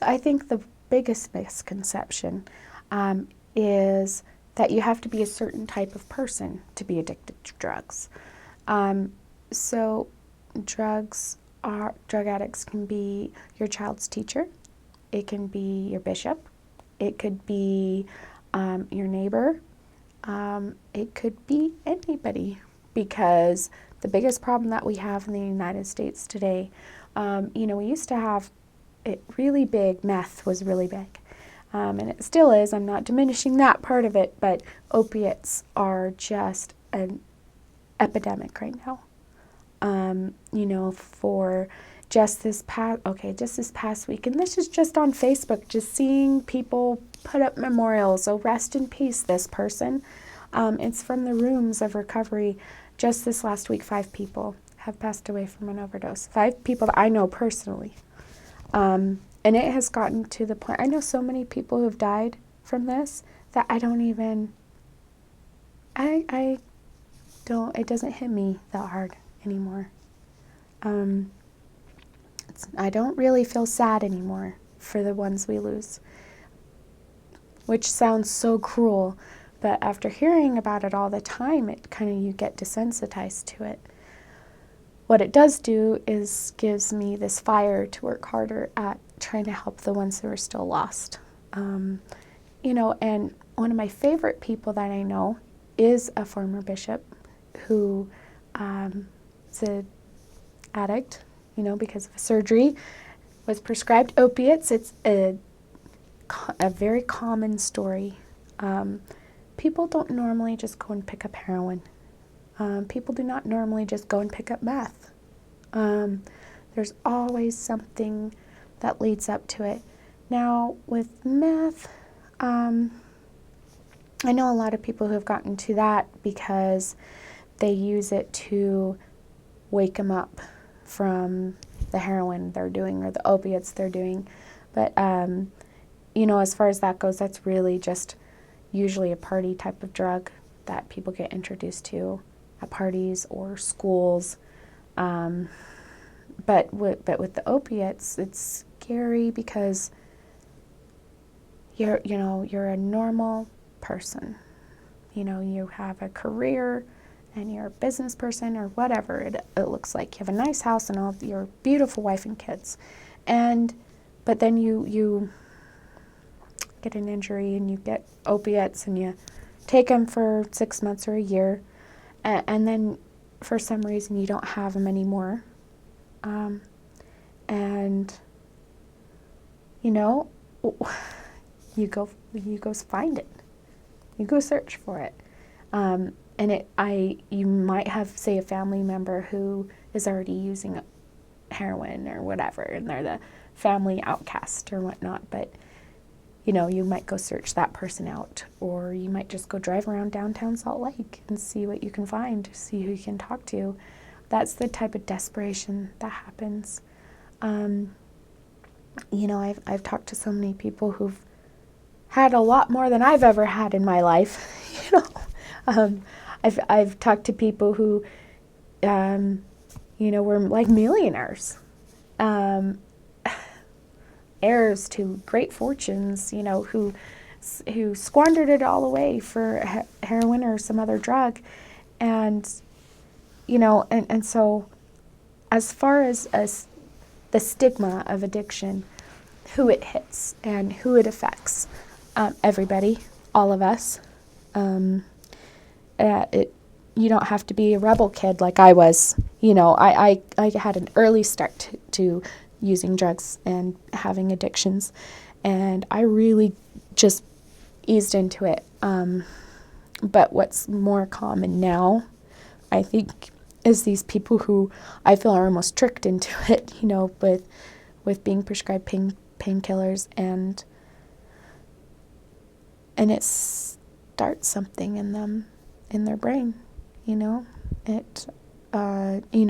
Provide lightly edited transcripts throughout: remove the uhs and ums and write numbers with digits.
I think the biggest misconception is that you have to be a certain type of person to be addicted to drugs. So drug addicts can be your child's teacher. It can be your bishop. It could be your neighbor. It could be anybody, because the biggest problem that we have in the United States today, we used to have it really big. Meth was really big. And it still is. I'm not diminishing that part of it, but opiates are just an epidemic right now. For just this past week, and this is just on Facebook, just seeing people put up memorials. Oh, rest in peace, this person. It's from the rooms of recovery. Just this last week, 5 people have passed away from an overdose. 5 people that I know personally. And it has gotten to the point, I know so many people who have died from this that it doesn't hit me that hard anymore. I don't really feel sad anymore for the ones we lose, which sounds so cruel, but after hearing about it all the time, you get desensitized to it. What it does do is gives me this fire to work harder at trying to help the ones who are still lost. And one of my favorite people that I know is a former bishop who is an addict, because of a surgery, was prescribed opiates. It's a very common story. People don't normally just go and pick up heroin. People do not normally just go and pick up meth. There's always something that leads up to it. Now, with meth, I know a lot of people who have gotten to that because they use it to wake them up from the heroin they're doing or the opiates they're doing. But, as far as that goes, that's really just usually a party type of drug that people get introduced to at parties or schools. But with the opiates, it's scary because you're a normal person. You have a career and you're a business person or whatever it looks like. You have a nice house and all your beautiful wife and kids. But then you get an injury and you get opiates and you take them for 6 months or a year, and then for some reason you don't have them anymore. You go find it. You go search for it. You might have, say, a family member who is already using heroin or whatever, and they're the family outcast or whatnot, but you might go search that person out, or you might just go drive around downtown Salt Lake and see what you can find, see who you can talk to. That's the type of desperation that happens. I've talked to so many people who've had a lot more than I've ever had in my life. I've talked to people who, were like millionaires, heirs to great fortunes, who squandered it all away for heroin or some other drug, and so as far as the stigma of addiction, who it hits and who it affects, everybody, all of us. You don't have to be a rebel kid like I was. I had an early start to using drugs and having addictions, and I really just eased into it. But what's more common now, I think, is these people who I feel are almost tricked into it, with being prescribed painkillers, and it starts something in them, in their brain.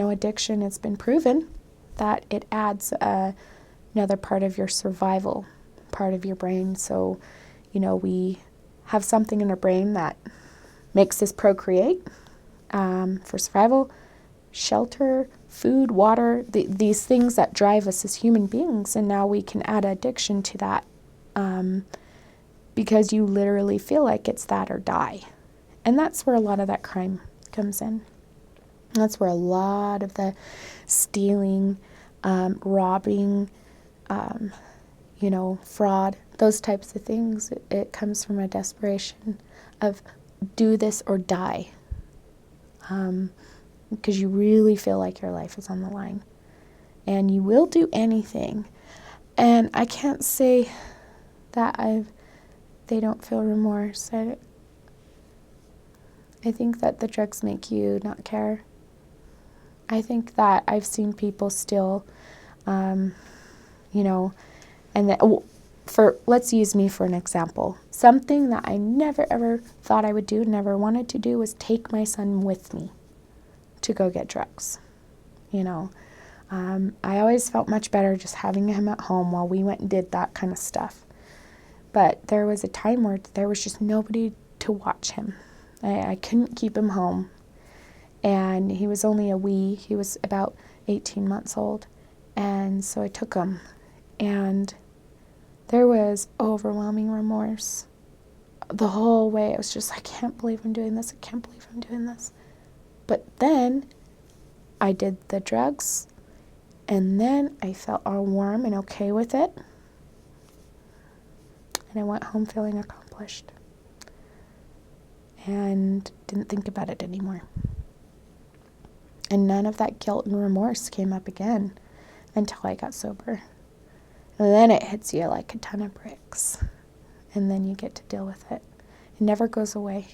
Addiction, it's been proven that it adds another part of your survival, part of your brain. So, we have something in our brain that makes us procreate for survival, shelter, food, water, these things that drive us as human beings. And now we can add addiction to that because you literally feel like it's that or die. And that's where a lot of that crime comes in. That's where a lot of the stealing, robbing, fraud, those types of things, it comes from a desperation of do this or die. Because you really feel like your life is on the line. And you will do anything. And I can't say that they don't feel remorse. I think that the drugs make you not care. I think that I've seen people still, and let's use me for an example. Something that I never ever thought I would do, never wanted to do, was take my son with me to go get drugs. I always felt much better just having him at home while we went and did that kind of stuff. But there was a time where there was just nobody to watch him. I couldn't keep him home. And he was only he was about 18 months old. And so I took him. And there was overwhelming remorse. The whole way it was just, I can't believe I'm doing this. I can't believe I'm doing this. But then I did the drugs. And then I felt all warm and okay with it. And I went home feeling accomplished. And didn't think about it anymore. And none of that guilt and remorse came up again until I got sober. And then it hits you like a ton of bricks. And then you get to deal with it. It never goes away.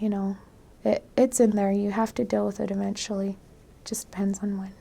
It's in there. You have to deal with it eventually. It just depends on when.